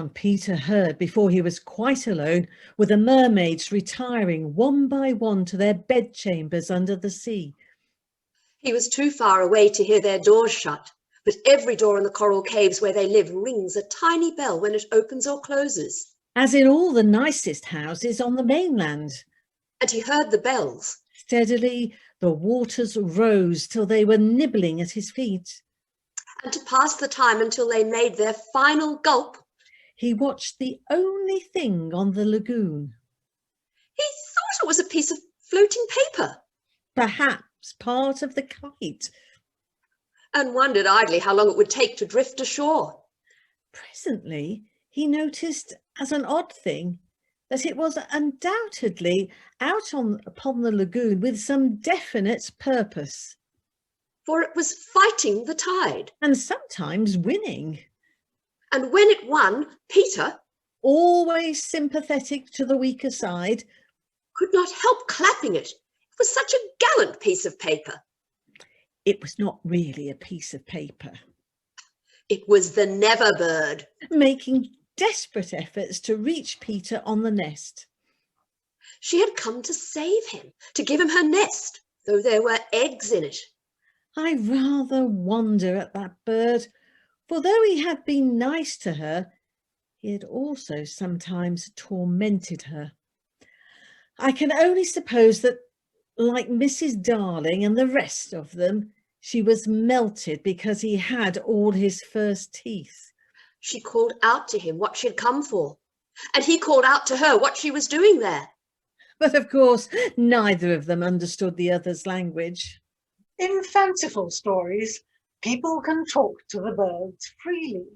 sound Peter heard before he was quite alone were the mermaids retiring one by one to their bedchambers under the sea. He was too far away to hear their doors shut, but every door in the coral caves where they live rings a tiny bell when it opens or closes. As in all the nicest houses on the mainland. And he heard the bells. Steadily, the waters rose till they were nibbling at his feet. And to pass the time until they made their final gulp, he watched the only thing on the lagoon. He thought it was a piece of floating paper. Perhaps part of the kite. And wondered idly how long it would take to drift ashore. Presently, he noticed as an odd thing that it was undoubtedly out upon the lagoon with some definite purpose. For it was fighting the tide. And sometimes winning. And when it won, Peter, always sympathetic to the weaker side, could not help clapping it. It was such a gallant piece of paper. It was not really a piece of paper. It was the Neverbird. Making desperate efforts to reach Peter on the nest. She had come to save him, to give him her nest, though there were eggs in it. I rather wonder at that bird, for though he had been nice to her, he had also sometimes tormented her. I can only suppose that, like Mrs. Darling and the rest of them, she was melted because he had all his first teeth. She called out to him what she had come for, and he called out to her what she was doing there. But of course, neither of them understood the other's language. In fanciful stories, people can talk to the birds freely.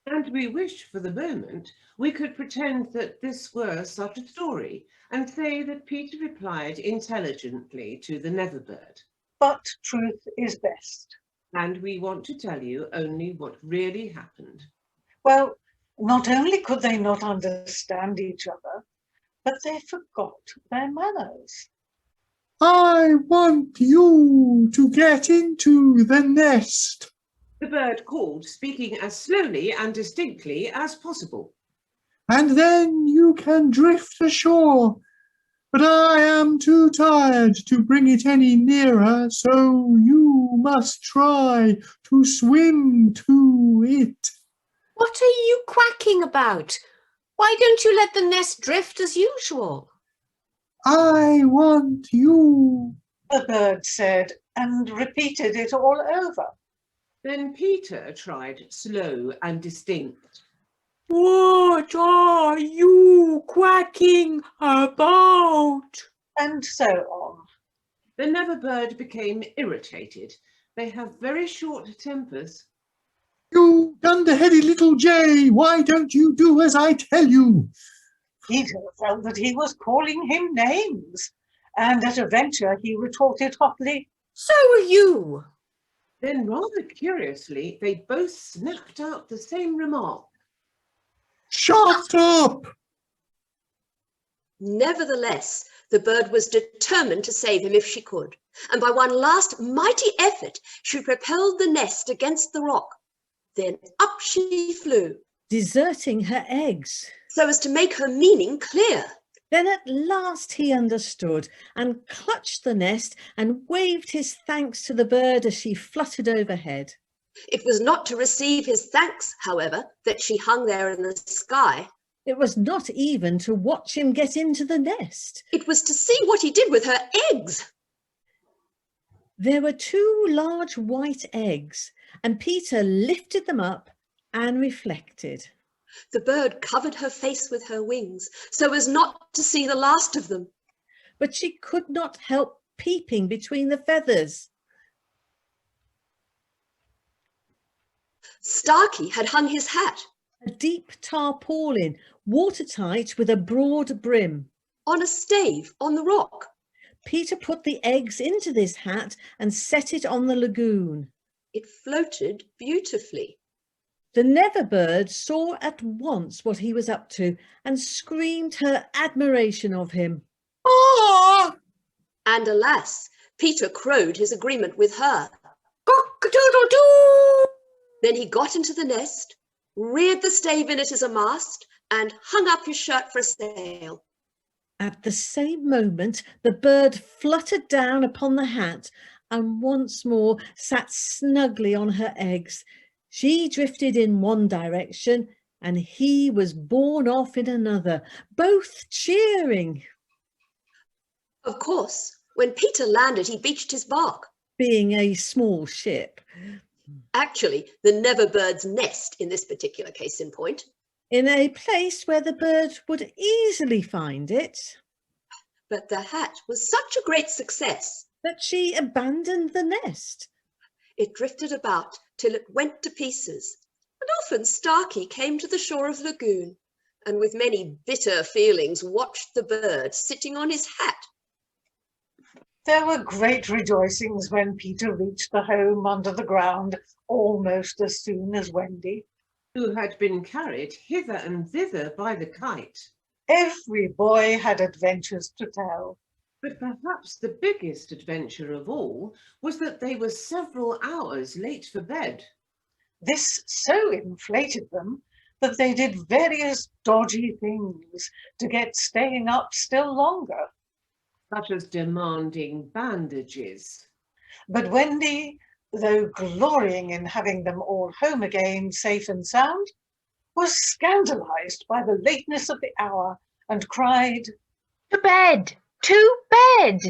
And we wish for the moment we could pretend that this were such a story and say that Peter replied intelligently to the Neverbird. But truth is best. And we want to tell you only what really happened. Well, not only could they not understand each other, but they forgot their manners. I want you to get into the nest. The bird called, speaking as slowly and distinctly as possible. And then you can drift ashore. But I am too tired to bring it any nearer, so you must try to swim to it. What are you quacking about? Why don't you let the nest drift as usual? I want you, the bird said, and repeated it all over. Then Peter tried slow and distinct. What are you quacking about? And so on. The Neverbird became irritated. They have very short tempers. You dunderheaded little jay, why don't you do as I tell you? Peter felt that he was calling him names, and at a venture he retorted hotly, "So are you." Then rather curiously, they both snapped out the same remark. Shut up! Nevertheless, the bird was determined to save him if she could, and by one last mighty effort, she propelled the nest against the rock. Then up she flew, deserting her eggs, so as to make her meaning clear. Then at last he understood and clutched the nest and waved his thanks to the bird as she fluttered overhead. It was not to receive his thanks, however, that she hung there in the sky. It was not even to watch him get into the nest. It was to see what he did with her eggs. There were 2 large white eggs, and Peter lifted them up and reflected. The bird covered her face with her wings so as not to see the last of them. But she could not help peeping between the feathers. Starkey had hung his hat, a deep tarpaulin, watertight with a broad brim, on a stave on the rock. Peter put the eggs into this hat and set it on the lagoon. It floated beautifully. The Neverbird saw at once what he was up to and screamed her admiration of him. Ah! And alas, Peter crowed his agreement with her. Cock-a-doodle-doo! Then he got into the nest, reared the stave in it as a mast, and hung up his shirt for a sail. At the same moment, the bird fluttered down upon the hat and once more sat snugly on her eggs. She drifted in one direction and he was borne off in another, both cheering. Of course, when Peter landed, he beached his bark. Being a small ship, Actually, the Neverbird's nest in this particular case in point. in a place where the bird would easily find it, But the hat was such a great success. that she abandoned the nest. It drifted about till it went to pieces, and often Starkey came to the shore of Lagoon, and with many bitter feelings watched the bird sitting on his hat. There were great rejoicings when Peter reached the home under the ground almost as soon as Wendy. who had been carried hither and thither by the kite. Every boy had adventures to tell. But perhaps the biggest adventure of all was that they were several hours late for bed. This so inflated them that they did various dodgy things to get staying up still longer. Such as demanding bandages. But Wendy, though glorying in having them all home again safe and sound, was scandalized by the lateness of the hour and cried, To bed! To bed!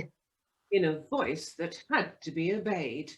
In a voice that had to be obeyed.